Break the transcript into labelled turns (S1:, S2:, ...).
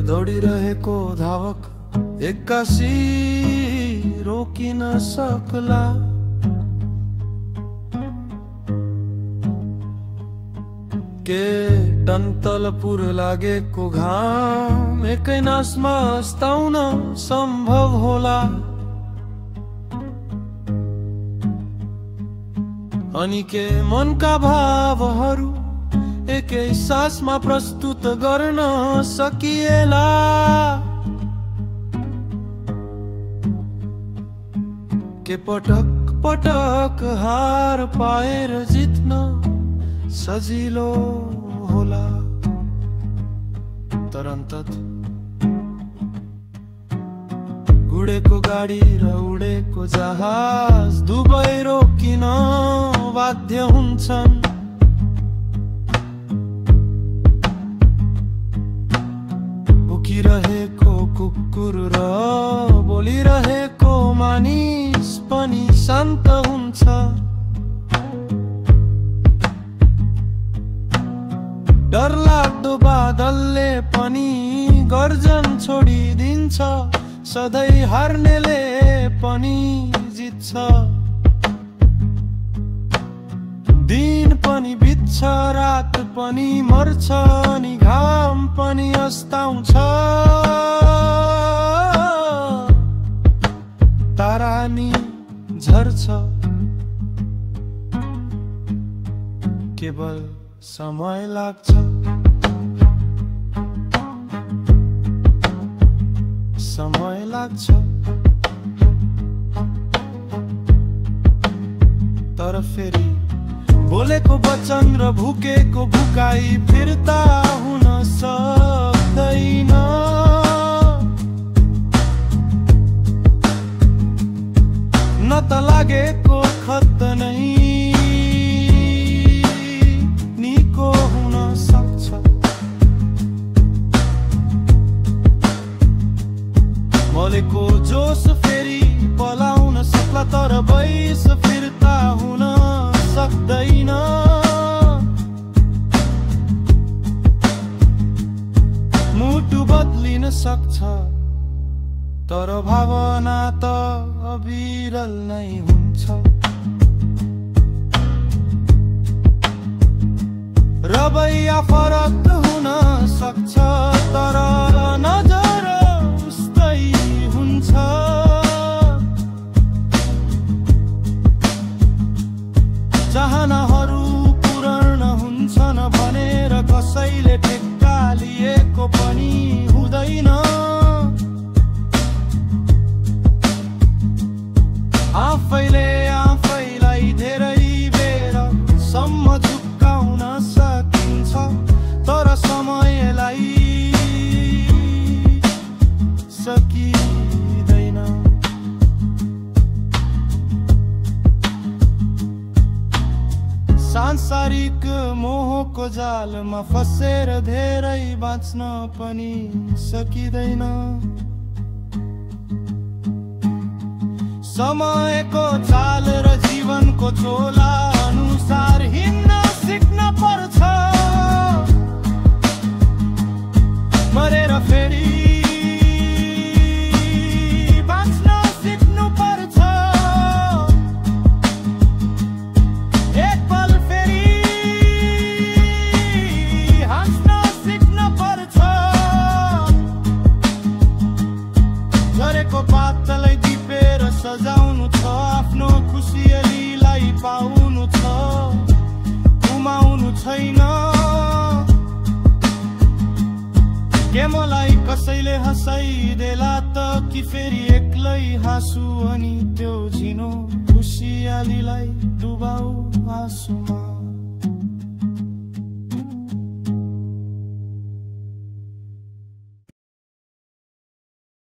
S1: दौडिरहेको धावक एक्कासी रोकिन सक्ला। के टन्तलपुर लागेको घाम एकै नासमा अस्ताउन सम्भव होला। अनि के मनका भावहरू एकै सासमा प्रस्तुत गर्न सकिएला। के पटक पटक हार पाएर जित्न सजिलो होला। तर अन्तत उडेको गाडी र उडेको जहाज दुवै रोकिन बाध्य हुन्छन्। भुकिरहेको कुकुर र बोलिरहेको मानिस पनि शान्त हुन्छ। डरलाग्दो बादलले पनि गर्जन छोडिदिन्छ। सधैँ हार्नेले पनि जित्छ। दिन पनि बित्छ, रात पनि मर्छ, अनि घाम पनि अस्ताउँछ। तारा नि झर्छ। केवल समय लाग्छ। समय लाग्छ। तर फेरि बोलेको वचन र भुकेको भुकाई फिर्ता हुन सक्दैन। न त लागेको खत नै निको हुन सक्छ। मलेको जोस फेरि पलाउन सक्ला, तर बैस फिर्ता हुन सक्दैन। मुटु बदलिन सक्छ, तर भावना त अविरल नै हुन्छ। रवैया फरक हुन सक्छ, तर नजर उस्तै हुन्छ। चाहनाहरू पूर्ण हुन्छन् भनेर कसैले ठेक्का लिएको पनि हुँदैन। आफैले आफैलाई धेरै बेरसम्म झुक्काउन सकिन्छ, तर समयलाई सकिँदैन। सांसारिक मोहको जालमा फसेर धेरै बाँच्न पनि सकिँदैन। समयको चाल र जीवनको चोला अनुसार हिँड्न सिक्न पर्छ। मरेर फेरि बाँच्न सिक्नु पर्छ। एक पल फेरि हाँस्न सिक्न पर्छ। झरेको पातलाई टिपेर सजाउनु छ, आफ्नो खुसियालीलाई पाउनु छ, गुमाउनु छैन। के मलाई कसैले हँसाइदेला त कि फेरि एक्लै हाँसु अनि त्यो झिनो खुसियालीलाई डुबाउ आँसुमा।